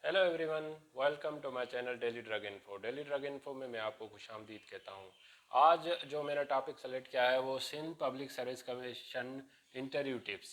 Hello everyone, welcome to my channel daily drug info. Daily drug info में मैं आपको खुशामदीद कहता हूँ। आज जो मेरा टॉपिक सेलेक्ट किया है वो Sindh public service commission interview tips.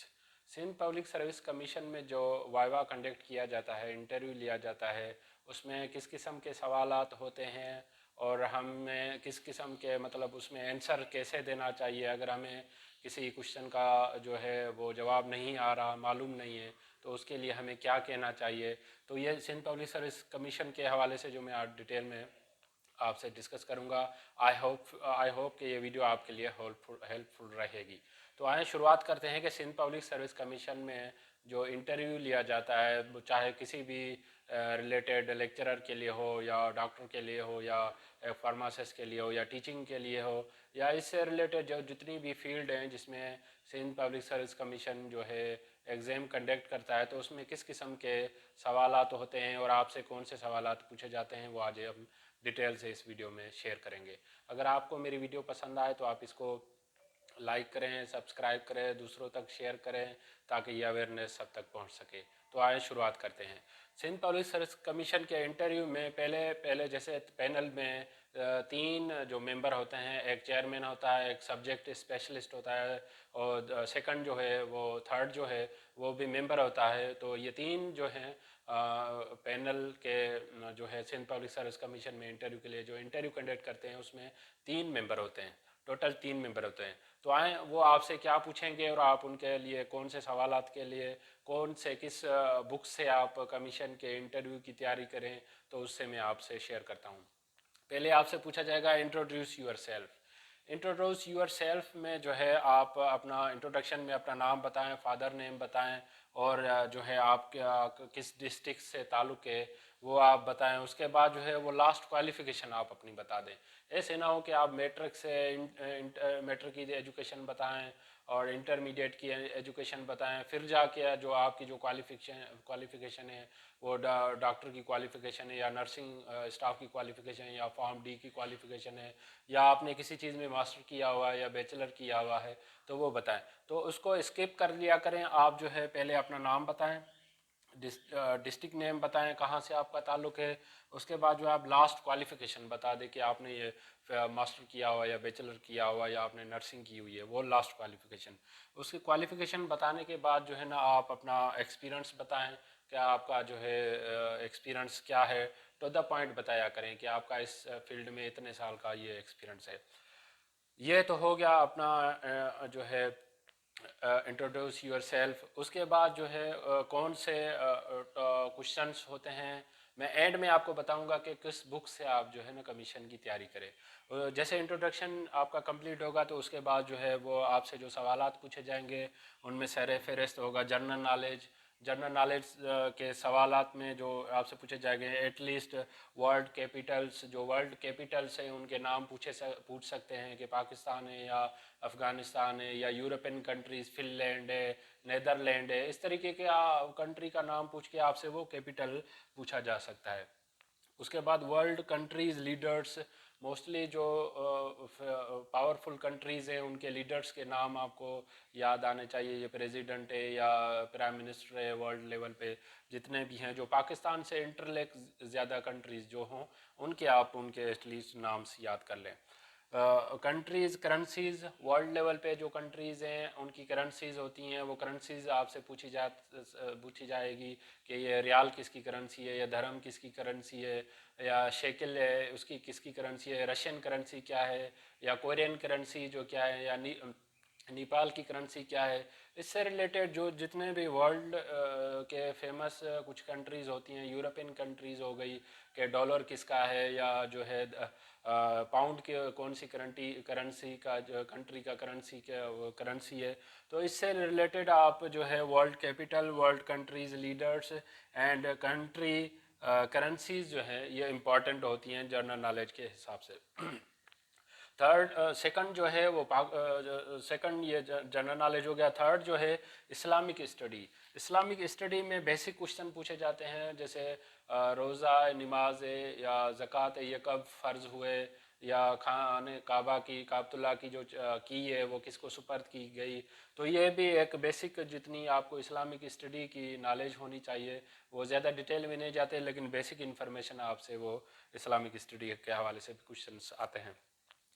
Sindh public service commission में जो वाइवा कंडक्ट किया जाता है, इंटरव्यू लिया जाता है, उसमें किस किस्म के सवालात होते हैं और हमें किस किस्म के मतलब उसमें आंसर कैसे देना चाहिए। अगर हमें किसी क्वेश्चन का जो है वो जवाब नहीं आ रहा, मालूम नहीं है, तो उसके लिए हमें क्या कहना चाहिए। तो ये सिंध पब्लिक सर्विस कमीशन के हवाले से जो मैं आज डिटेल में आपसे डिस्कस करूंगा। आई होप कि ये वीडियो आपके लिए हेल्पफुल रहेगी। तो आइए शुरुआत करते हैं कि सिंध पब्लिक सर्विस कमीशन में जो इंटरव्यू लिया जाता है, वो चाहे किसी भी रिलेटेड लेक्चरर के लिए हो या डॉक्टर के लिए हो या फार्मासिस्ट के लिए हो या टीचिंग के लिए हो या इससे रिलेटेड जो जितनी भी फील्ड हैं जिसमें सिंध पब्लिक सर्विस कमीशन जो है एग्ज़ाम कंडक्ट करता है, तो उसमें किस किस्म के सवालात होते हैं और आपसे कौन से सवालात पूछे जाते हैं, वो आज हम डिटेल से इस वीडियो में शेयर करेंगे। अगर आपको मेरी वीडियो पसंद आए तो आप इसको लाइक करें, सब्सक्राइब करें, दूसरों तक शेयर करें ताकि ये अवेयरनेस सब तक पहुंच सके। तो आइए शुरुआत करते हैं। सिंध पब्लिक सर्विस कमीशन के इंटरव्यू में पहले पहले जैसे पैनल में तीन जो मेंबर होते हैं, एक चेयरमैन होता है, एक सब्जेक्ट स्पेशलिस्ट होता है और सेकंड जो है वो थर्ड जो है वो भी मेंबर होता है। तो ये तीन जो हैं पैनल के जो है सिंध पब्लिक सर्विस कमीशन में इंटरव्यू के लिए जो इंटरव्यू कंडक्ट करते हैं उसमें तीन मेंबर होते हैं, टोटल तीन मेंबर होते हैं। तो आए वो आपसे क्या पूछेंगे और आप उनके लिए कौन से सवालात के लिए कौन से किस बुक से आप कमीशन के इंटरव्यू की तैयारी करें, तो उससे मैं आपसे शेयर करता हूँ। पहले आपसे पूछा जाएगा introduce yourself. Introduce yourself में जो है आप अपना इंट्रोडक्शन में अपना नाम बताएं, फादर नेम बताएं और जो है आप किस डिस्ट्रिक्ट से ताल्लुक़ है वो आप बताएं। उसके बाद जो है वो लास्ट क्वालिफ़िकेशन आप अपनी बता दें। ऐसे ना हो कि आप मैट्रिक से मैट्रिक की एजुकेशन बताएं और इंटरमीडिएट की एजुकेशन बताएं, फिर जाके जो आपकी जो क्वालिफ़िकेशन है वो डॉक्टर की क्वालिफ़िकेशन है या नर्सिंग स्टाफ की क्वालिफ़िकेशन है या फॉर्म डी की क्वालिफ़िकेशन है या आपने किसी चीज़ में मास्टर किया हुआ है या बैचलर किया हुआ है, तो वो बताएं। तो उसको स्किप कर लिया करें। आप जो है पहले अपना नाम बताएं, डिस्ट्रिक्ट नेम बताएं, कहाँ से आपका ताल्लुक़ है। उसके बाद जो आप लास्ट क्वालिफ़िकेशन बता दें कि आपने ये मास्टर किया हुआ या बैचलर किया हुआ या आपने नर्सिंग की हुई है, वो लास्ट क्वालिफ़िकेशन। उसकी क्वालिफ़िकेशन बताने के बाद जो है ना आप अपना एक्सपीरियंस बताएं, क्या आपका जो है एक्सपीरियंस क्या है। टू द पॉइंट बताया करें कि आपका इस फील्ड में इतने साल का ये एक्सपीरियंस है। ये तो हो गया अपना जो है इंट्रोड्यूस यूर सेल्फ। उसके बाद जो है कौन से क्वेश्चंस होते हैं मैं एंड में आपको बताऊंगा कि किस बुक से आप जो है ना कमीशन की तैयारी करें। जैसे इंट्रोडक्शन आपका कंप्लीट होगा तो उसके बाद जो है वो आपसे जो सवालात पूछे जाएंगे उनमें सर फहरिस्त होगा जनरल नॉलेज। जनरल नॉलेज के सवालात में जो आपसे पूछे जाएंगे एटलीस्ट वर्ल्ड कैपिटल्स, जो वर्ल्ड कैपिटल्स हैं उनके नाम पूछ सकते हैं कि पाकिस्तान है या अफ़गानिस्तान है या यूरोपियन कंट्रीज़, फिनलैंड है, नीदरलैंड है। इस तरीके के कंट्री का नाम पूछ के आपसे वो कैपिटल पूछा जा सकता है। उसके बाद वर्ल्ड कंट्रीज़ लीडर्स, मोस्टली जो पावरफुल कंट्रीज़ हैं उनके लीडर्स के नाम आपको याद आने चाहिए। ये प्रेसिडेंट है या प्राइम मिनिस्टर है, वर्ल्ड लेवल पे जितने भी हैं, जो पाकिस्तान से इंटरलेक ज़्यादा कंट्रीज़ जो हों उनके आप उनके एटलीस्ट नाम्स याद कर लें। कंट्रीज़ करेंसीज़, वर्ल्ड लेवल पे जो कंट्रीज़ हैं उनकी करेंसीज़ होती हैं, वो करेंसीज़ आपसे पूछी जाएगी कि ये रियाल किसकी करेंसी है या धर्म किसकी करेंसी है या शेकिल है उसकी किसकी करेंसी है, रशियन करेंसी क्या है या कोरियन करेंसी जो क्या है या नेपाल की करेंसी क्या है। इससे रिलेटेड जो जितने भी वर्ल्ड के फेमस कुछ कंट्रीज़ होती हैं, यूरोपियन कंट्रीज़ हो गई कि डॉलर किसका है या जो है पाउंड के कौन सी करेंसी का जो कंट्री का करेंसी है। तो इससे रिलेटेड आप जो है world capital, world countries leaders and country currencies जो हैं ये इम्पॉर्टेंट होती हैं जनरल नॉलेज के हिसाब से। थर्ड सेकंड जो है वो सेकंड ये जनरल नॉलेज हो गया। थर्ड जो है इस्लामिक स्टडी। इस्लामिक स्टडी में बेसिक क्वेश्चन पूछे जाते हैं जैसे रोज़ा, नमाज या ज़कात ये कब फ़र्ज़ हुए या खाने काबा की काबतुल्ला की जो की है वो किसको सुपर्द की गई। तो ये भी एक बेसिक जितनी आपको इस्लामिक स्टडी की नॉलेज होनी चाहिए, वो ज़्यादा डिटेल में नहीं जाते लेकिन बेसिक इन्फॉर्मेशन आपसे वो इस्लामिक स्टडी के हवाले से भी क्वेश्चंस आते हैं।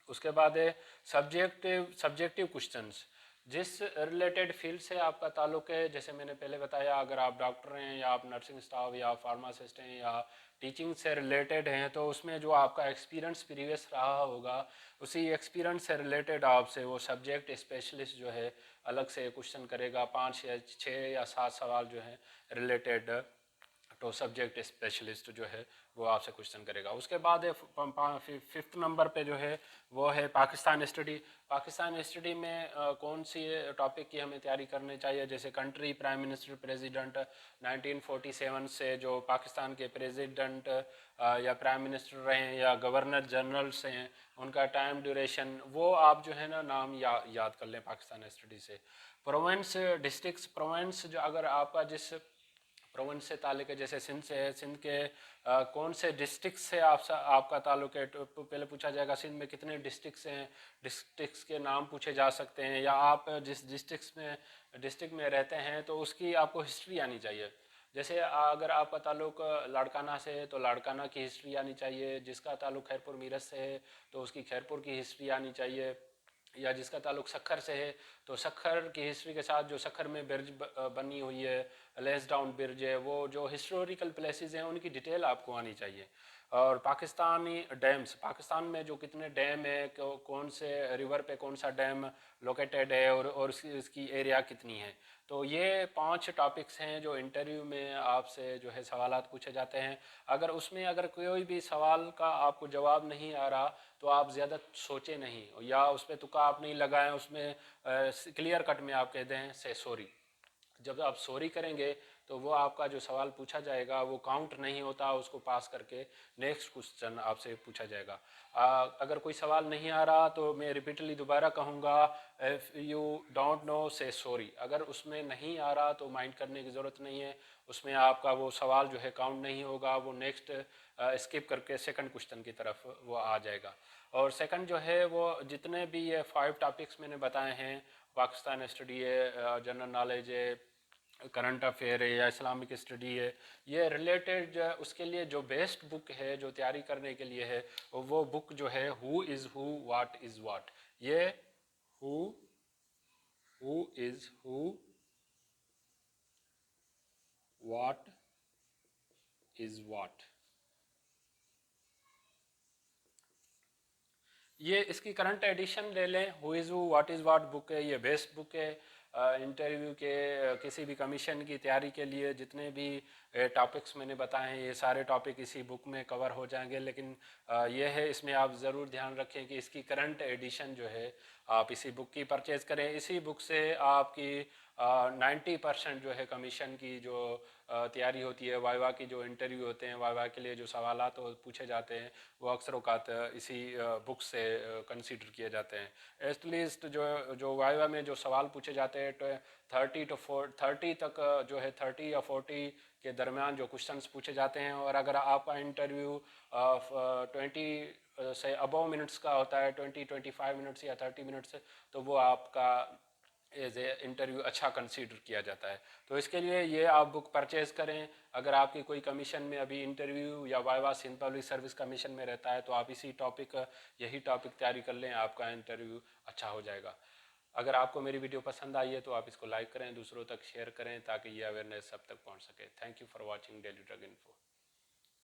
उसके बाद है सब्जेक्टिव क्वेश्चंस, जिस रिलेटेड फील्ड से आपका ताल्लुक़ है। जैसे मैंने पहले बताया, अगर आप डॉक्टर हैं या आप नर्सिंग स्टाफ या फार्मासिस्ट हैं या टीचिंग से रिलेटेड हैं, तो उसमें जो आपका एक्सपीरियंस प्रीवियस रहा होगा, उसी एक्सपीरियंस से रिलेटेड आपसे वो सब्जेक्ट स्पेशलिस्ट जो है अलग से क्वेश्चन करेगा। 5 या 6 या 7 सवाल जो हैं रिलेटेड तो सब्जेक्ट स्पेशलिस्ट जो है वो आपसे क्वेश्चन करेगा। उसके बाद है फिफ्थ नंबर पे जो है वो है पाकिस्तान स्टडी। पाकिस्तान स्टडी में कौन सी टॉपिक की हमें तैयारी करनी चाहिए। जैसे कंट्री, प्राइम मिनिस्टर, प्रेसिडेंट, 1947 से जो पाकिस्तान के प्रेसिडेंट या प्राइम मिनिस्टर रहे हैं या गवर्नर जनरल्स हैं, उनका टाइम ड्यूरेशन, वो आप जो है ना नाम याद कर लें पाकिस्तान स्टडी से। प्रोविंस, डिस्ट्रिक्ट्स, प्रोविंस जो अगर आपका जिस प्रोविंस से ताल्लुक है, जैसे सिंध से है, सिंध के कौन से डिस्ट्रिक्ट से आपका ताल्लुक है, तो पहले पूछा जाएगा सिंध में कितने डिस्ट्रिक्ट्स हैं, डिस्ट्रिक्ट्स के नाम पूछे जा सकते हैं। या आप जिस डिस्ट्रिक्ट में रहते हैं तो उसकी आपको हिस्ट्री आनी चाहिए। जैसे अगर आपका ताल्लुक लाड़काना से है तो लाड़काना की हिस्ट्री आनी चाहिए। जिसका ताल्लुक खैरपुर मीरठ से है तो उसकी खैरपुर की हिस्ट्री आनी चाहिए। या जिसका ताल्लुक सखर से है तो सखर की हिस्ट्री के साथ जो सखर में ब्रिज बनी हुई है, लेस डाउन ब्रिज है, वो जो हिस्टोरिकल प्लेसेस हैं उनकी डिटेल आपको आनी चाहिए। और पाकिस्तानी डैम्स, पाकिस्तान में जो कितने डैम है, कौन से रिवर पे कौन सा डैम लोकेटेड है और इसकी एरिया कितनी है। तो ये 5 टॉपिक्स हैं जो इंटरव्यू में आपसे जो है सवालात पूछे जाते हैं। अगर कोई भी सवाल का आपको जवाब नहीं आ रहा तो आप ज़्यादा सोचें नहीं या उस पर तुक्का आप नहीं लगाएं, उसमें क्लियर कट में आप कह दें से सॉरी। जब आप सॉरी करेंगे तो वो आपका जो सवाल पूछा जाएगा वो काउंट नहीं होता, उसको पास करके नेक्स्ट क्वेश्चन आपसे पूछा जाएगा। अगर कोई सवाल नहीं आ रहा तो मैं रिपीटली दोबारा कहूँगा, इफ़ यू डोंट नो से सॉरी। अगर उसमें नहीं आ रहा तो माइंड करने की ज़रूरत नहीं है, उसमें आपका वो सवाल जो है काउंट नहीं होगा, वो नेक्स्ट स्किप करके सेकंड क्वेश्चन की तरफ वो आ जाएगा। और सेकंड जो है वो जितने भी ये 5 टॉपिक्स मैंने बताए हैं, पाकिस्तान स्टडी है, जनरल नॉलेज है, करंट अफेयर है या इस्लामिक स्टडी है, ये रिलेटेड उसके लिए जो बेस्ट बुक है जो तैयारी करने के लिए है, वो बुक जो है who is who, what is what. ये who is who, what is what, ये इसकी करंट एडिशन ले लें। Who is who, what is what book है, ये बेस्ट बुक है इंटरव्यू के किसी भी कमीशन की तैयारी के लिए। जितने भी टॉपिक्स मैंने बताए हैं ये सारे टॉपिक इसी बुक में कवर हो जाएंगे। लेकिन ये है, इसमें आप ज़रूर ध्यान रखें कि इसकी करंट एडिशन जो है आप इसी बुक की परचेज़ करें। इसी बुक से आपकी 90% जो है कमीशन की जो तैयारी होती है, वाइवा की जो इंटरव्यू होते हैं, वाइवा के लिए जो सवालात पूछे जाते हैं, वो अक्सर औकात इसी बुक से कंसीडर किए जाते हैं। एटलीस्ट जो वाइवा में जो सवाल पूछे जाते हैं 30 तक जो है 30 या 40 के दरमियान जो क्वेश्चंस पूछे जाते हैं। और अगर आपका इंटरव्यू 20 से अबव मिनट्स का होता है, 25 मिनट्स या 30 मिनट्स, तो वो आपका एज ए इंटरव्यू अच्छा कंसीडर किया जाता है। तो इसके लिए ये आप बुक परचेज़ करें। अगर आपकी कोई कमीशन में अभी इंटरव्यू या viva Sindh public service commission में रहता है तो आप यही टॉपिक तैयारी कर लें, आपका इंटरव्यू अच्छा हो जाएगा। अगर आपको मेरी वीडियो पसंद आई है तो आप इसको लाइक करें, दूसरों तक शेयर करें ताकि ये अवेयरनेस सब तक पहुंच सके। Thank you for watching daily drug info.